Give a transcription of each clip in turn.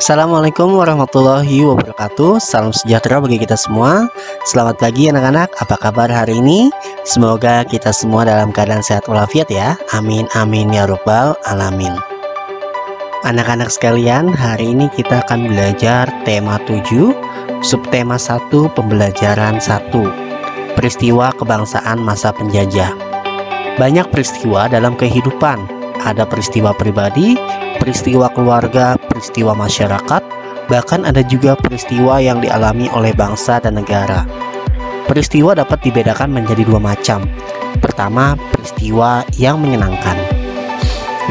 Assalamualaikum warahmatullahi wabarakatuh. Salam sejahtera bagi kita semua. Selamat pagi anak-anak, apa kabar hari ini? Semoga kita semua dalam keadaan sehat walafiat ya. Amin amin ya rabbal alamin. Anak-anak sekalian, hari ini kita akan belajar tema 7, subtema 1, pembelajaran 1, peristiwa kebangsaan masa penjajah. Banyak peristiwa dalam kehidupan. Ada peristiwa pribadi, peristiwa keluarga, peristiwa masyarakat, bahkan ada juga peristiwa yang dialami oleh bangsa dan negara. Peristiwa dapat dibedakan menjadi dua macam. Pertama, peristiwa yang menyenangkan.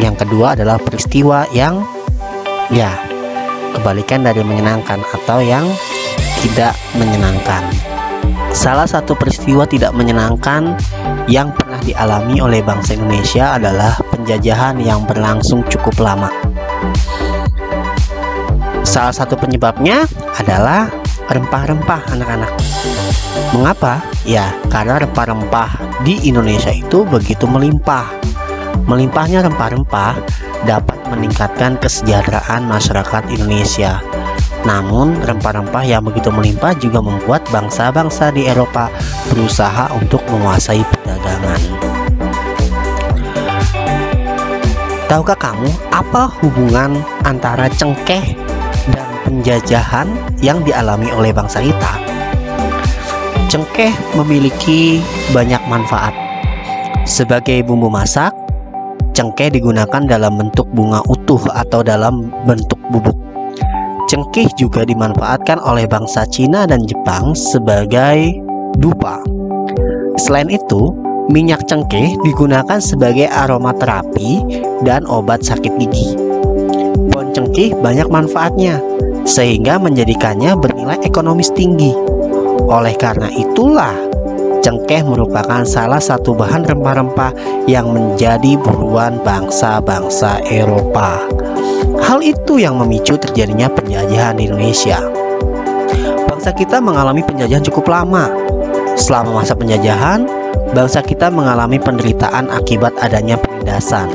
Yang kedua adalah peristiwa yang kebalikan dari menyenangkan atau yang tidak menyenangkan. Salah satu peristiwa tidak menyenangkan yang pernah dialami oleh bangsa Indonesia adalah penjajahan yang berlangsung cukup lama. Salah satu penyebabnya adalah rempah-rempah anak-anak. Mengapa? Ya, karena rempah-rempah di Indonesia itu begitu melimpah. Melimpahnya rempah-rempah dapat meningkatkan kesejahteraan masyarakat Indonesia. Namun, rempah-rempah yang begitu melimpah juga membuat bangsa-bangsa di Eropa berusaha untuk menguasai perdagangan. Tahukah kamu apa hubungan antara cengkeh dan penjajahan yang dialami oleh bangsa kita? Cengkeh memiliki banyak manfaat. Sebagai bumbu masak, cengkeh digunakan dalam bentuk bunga utuh atau dalam bentuk bubuk. Cengkeh juga dimanfaatkan oleh bangsa Cina dan Jepang sebagai dupa. Selain itu, minyak cengkeh digunakan sebagai aromaterapi dan obat sakit gigi. Pohon cengkeh banyak manfaatnya, sehingga menjadikannya bernilai ekonomis tinggi. Oleh karena itulah, cengkeh merupakan salah satu bahan rempah-rempah yang menjadi buruan bangsa-bangsa Eropa. Hal itu yang memicu terjadinya penjajahan di Indonesia. Bangsa kita mengalami penjajahan cukup lama. Selama masa penjajahan, bangsa kita mengalami penderitaan akibat adanya penindasan.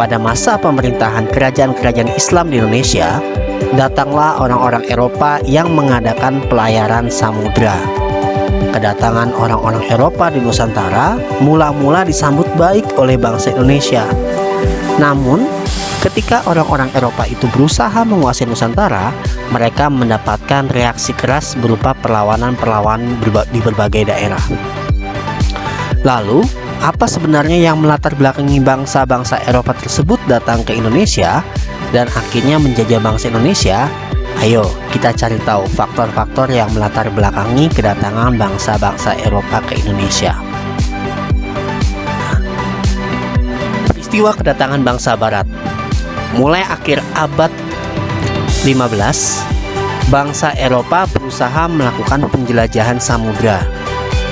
Pada masa pemerintahan kerajaan-kerajaan Islam di Indonesia, datanglah orang-orang Eropa yang mengadakan pelayaran samudra. Kedatangan orang-orang Eropa di Nusantara mula-mula disambut baik oleh bangsa Indonesia. Namun, ketika orang-orang Eropa itu berusaha menguasai Nusantara, mereka mendapatkan reaksi keras berupa perlawanan-perlawanan di berbagai daerah. Lalu, apa sebenarnya yang melatar belakangi bangsa-bangsa Eropa tersebut datang ke Indonesia dan akhirnya menjajah bangsa Indonesia? Ayo kita cari tahu faktor-faktor yang melatar belakangi kedatangan bangsa-bangsa Eropa ke Indonesia. Peristiwa kedatangan bangsa Barat. Mulai akhir abad 15, bangsa Eropa berusaha melakukan penjelajahan samudra.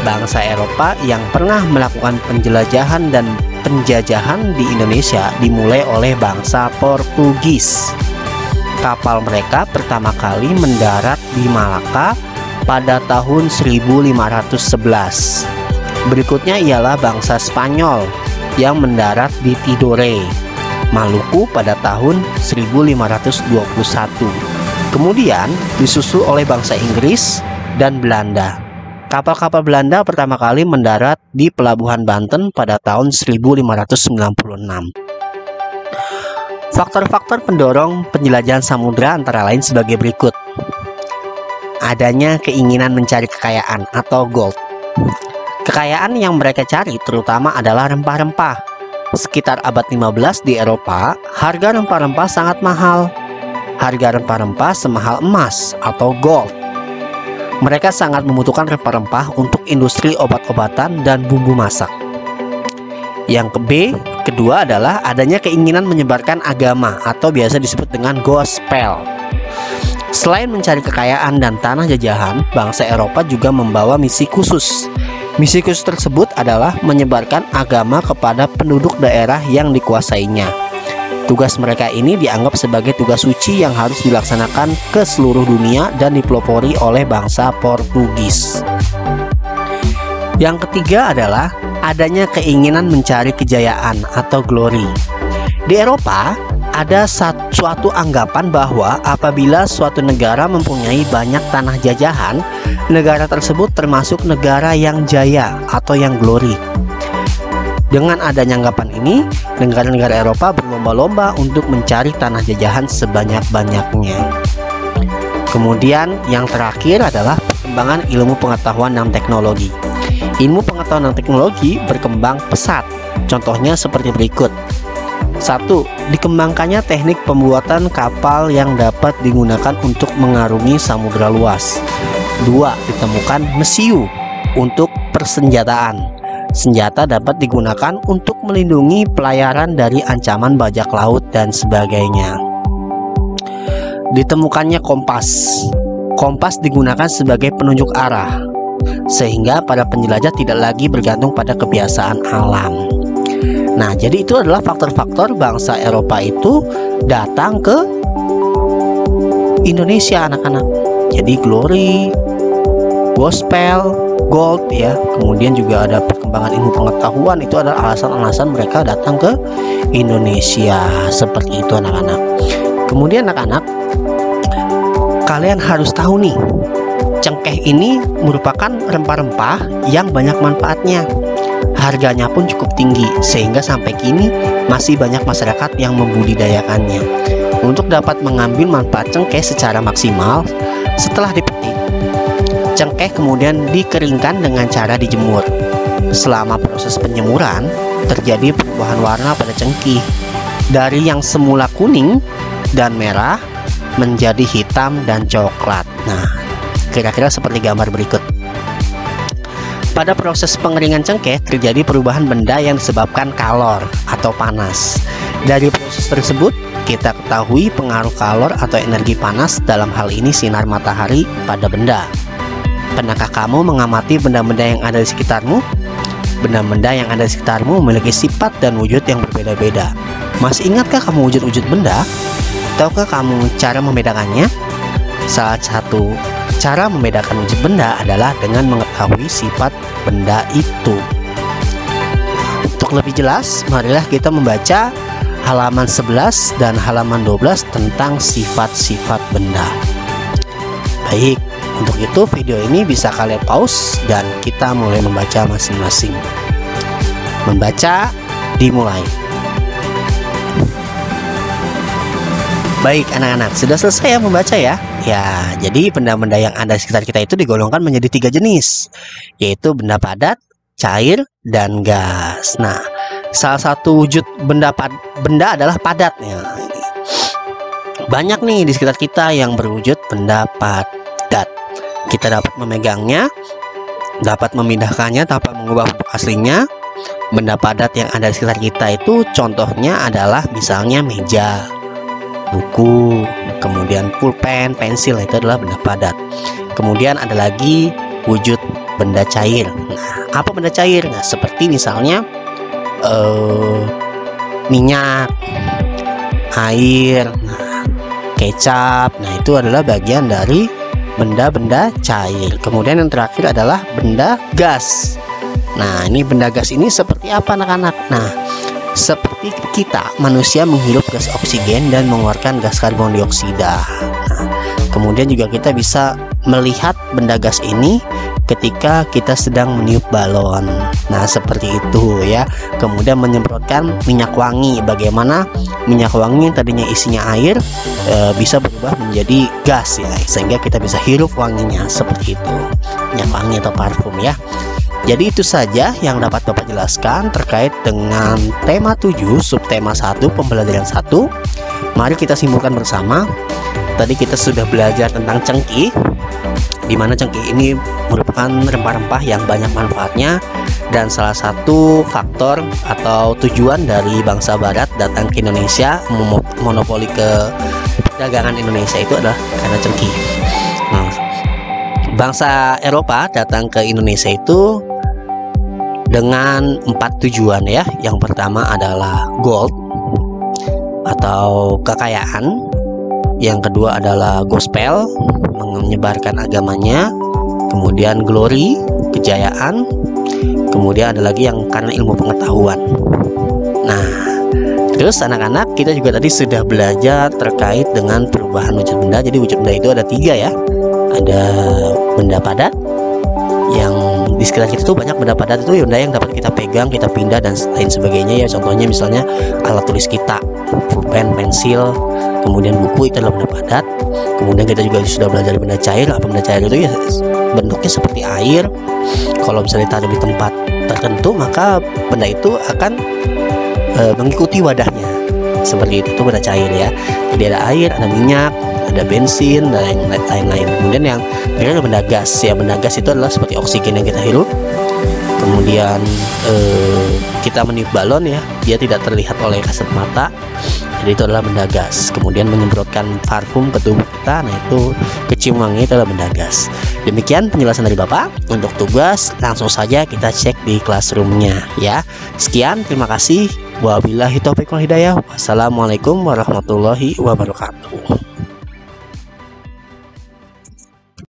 Bangsa Eropa yang pernah melakukan penjelajahan dan penjajahan di Indonesia dimulai oleh bangsa Portugis. Kapal mereka pertama kali mendarat di Malaka pada tahun 1511. Berikutnya ialah bangsa Spanyol yang mendarat di Tidore, Maluku pada tahun 1521. Kemudian disusul oleh bangsa Inggris dan Belanda. Kapal-kapal Belanda pertama kali mendarat di Pelabuhan Banten pada tahun 1596. Faktor-faktor pendorong penjelajahan samudra antara lain sebagai berikut. Adanya keinginan mencari kekayaan atau gold. Kekayaan yang mereka cari terutama adalah rempah-rempah. Sekitar abad 15 di Eropa, harga rempah-rempah sangat mahal. Harga rempah-rempah semahal emas atau gold. Mereka sangat membutuhkan rempah-rempah untuk industri obat-obatan dan bumbu masak. Yang kedua adalah adanya keinginan menyebarkan agama atau biasa disebut dengan gospel. Selain mencari kekayaan dan tanah jajahan, bangsa Eropa juga membawa misi khusus. Misi khusus tersebut adalah menyebarkan agama kepada penduduk daerah yang dikuasainya. Tugas mereka ini dianggap sebagai tugas suci yang harus dilaksanakan ke seluruh dunia dan dipelopori oleh bangsa Portugis. Yang ketiga adalah adanya keinginan mencari kejayaan atau glory. Di Eropa, ada suatu anggapan bahwa apabila suatu negara mempunyai banyak tanah jajahan, negara tersebut termasuk negara yang jaya atau yang glory. Dengan adanya anggapan ini, negara-negara Eropa berlomba-lomba untuk mencari tanah jajahan sebanyak-banyaknya. Kemudian yang terakhir adalah perkembangan ilmu pengetahuan dan teknologi. Ilmu pengetahuan dan teknologi berkembang pesat. Contohnya seperti berikut. 1. Dikembangkannya teknik pembuatan kapal yang dapat digunakan untuk mengarungi samudera luas. 2. Ditemukan mesiu untuk persenjataan. Senjata dapat digunakan untuk melindungi pelayaran dari ancaman bajak laut dan sebagainya. Ditemukannya kompas. Kompas digunakan sebagai penunjuk arah, sehingga para penjelajah tidak lagi bergantung pada kebiasaan alam. Nah, jadi itu adalah faktor-faktor bangsa Eropa itu datang ke Indonesia, anak-anak. Jadi glory, gospel, gold ya. Kemudian juga ada perkembangan ilmu pengetahuan, itu adalah alasan-alasan mereka datang ke Indonesia. Seperti itu, anak-anak. Kemudian anak-anak, kalian harus tahu nih, cengkeh ini merupakan rempah-rempah yang banyak manfaatnya. Harganya pun cukup tinggi, sehingga sampai kini masih banyak masyarakat yang membudidayakannya. Untuk dapat mengambil manfaat cengkeh secara maksimal, setelah dipetik, cengkeh kemudian dikeringkan dengan cara dijemur. Selama proses penjemuran, terjadi perubahan warna pada cengkeh dari yang semula kuning dan merah menjadi hitam dan coklat. Nah, kira-kira seperti gambar berikut. Pada proses pengeringan cengkeh terjadi perubahan benda yang disebabkan kalor atau panas. Dari proses tersebut kita ketahui pengaruh kalor atau energi panas, dalam hal ini sinar matahari, pada benda. Pernahkah kamu mengamati benda-benda yang ada di sekitarmu? Benda-benda yang ada di sekitarmu memiliki sifat dan wujud yang berbeda-beda. Masih ingatkah kamu wujud-wujud benda? Tahukah kamu cara membedakannya? Salah satu cara membedakan wujud benda adalah dengan mengetahui sifat benda itu. Untuk lebih jelas, marilah kita membaca halaman 11 dan halaman 12 tentang sifat-sifat benda. Baik, untuk itu video ini bisa kalian pause dan kita mulai membaca masing-masing. Membaca dimulai. Baik anak-anak, sudah selesai ya membaca ya? Ya, jadi benda-benda yang ada di sekitar kita itu digolongkan menjadi 3 jenis, yaitu benda padat, cair, dan gas. Nah, salah satu wujud benda adalah padat ya. Banyak nih di sekitar kita yang berwujud benda padat. Kita dapat memegangnya, dapat memindahkannya tanpa mengubah bentuk aslinya. Benda padat yang ada di sekitar kita itu contohnya adalah misalnya meja, buku, kemudian pulpen, pensil, itu adalah benda padat. Kemudian ada lagi wujud benda cair. Nah, apa benda cair? Nah, seperti misalnya minyak, air, kecap. Nah, itu adalah bagian dari benda-benda cair. Kemudian yang terakhir adalah benda gas. Nah, ini benda gas ini seperti apa anak-anak? Nah, seperti kita manusia menghirup gas oksigen dan mengeluarkan gas karbon dioksida. Nah, kemudian juga kita bisa melihat benda gas ini ketika kita sedang meniup balon. Nah, seperti itu ya. Kemudian menyemprotkan minyak wangi. Bagaimana minyak wangi yang tadinya isinya air bisa berubah menjadi gas ya, sehingga kita bisa hirup wanginya. Seperti itu, minyak wangi atau parfum ya. Jadi itu saja yang dapat Bapak jelaskan terkait dengan tema 7 subtema 1 pembelajaran 1. Mari kita simpulkan bersama. Tadi kita sudah belajar tentang cengkeh, di mana cengkeh ini merupakan rempah-rempah yang banyak manfaatnya, dan salah satu faktor atau tujuan dari bangsa barat datang ke Indonesia monopoli ke perdagangan Indonesia itu adalah karena cengkeh. Nah, bangsa Eropa datang ke Indonesia itu dengan 4 tujuan ya. Yang pertama adalah gold atau kekayaan. Yang kedua adalah gospel, menyebarkan agamanya. Kemudian glory, kejayaan. Kemudian ada lagi yang karena ilmu pengetahuan. Nah, Terus anak-anak, kita juga tadi sudah belajar terkait dengan perubahan wujud benda. Jadi wujud benda itu ada 3 ya. Ada benda padat, yang di sekitar kita tuh banyak benda padat itu benda yang dapat kita pegang, kita pindah dan lain sebagainya ya. Contohnya misalnya alat tulis kita, pulpen, pensil, kemudian buku, itu adalah benda padat. Kemudian kita juga sudah belajar benda cair. Apa benda cair itu ya? Bentuknya seperti air. Kalau misalnya ditaruh di tempat tertentu, maka benda itu akan mengikuti wadahnya. Seperti itu benda cair ya. Jadi ada air, ada minyak, ada bensin, dan lain-lain. Kemudian yang terakhir benda gas ya. Benda gas itu adalah seperti oksigen yang kita hirup. Kemudian kita meniup balon ya, dia tidak terlihat oleh kasat mata, jadi itu adalah benda gas. Kemudian menyemprotkan parfum ke tubuh kita, nah itu kecium wangi, itu adalah benda gas. Demikian penjelasan dari Bapak. Untuk tugas langsung saja kita cek di classroomnya ya. Sekian, terima kasih. Wabillahi taufiq wal hidayah. Wassalamualaikum warahmatullahi wabarakatuh.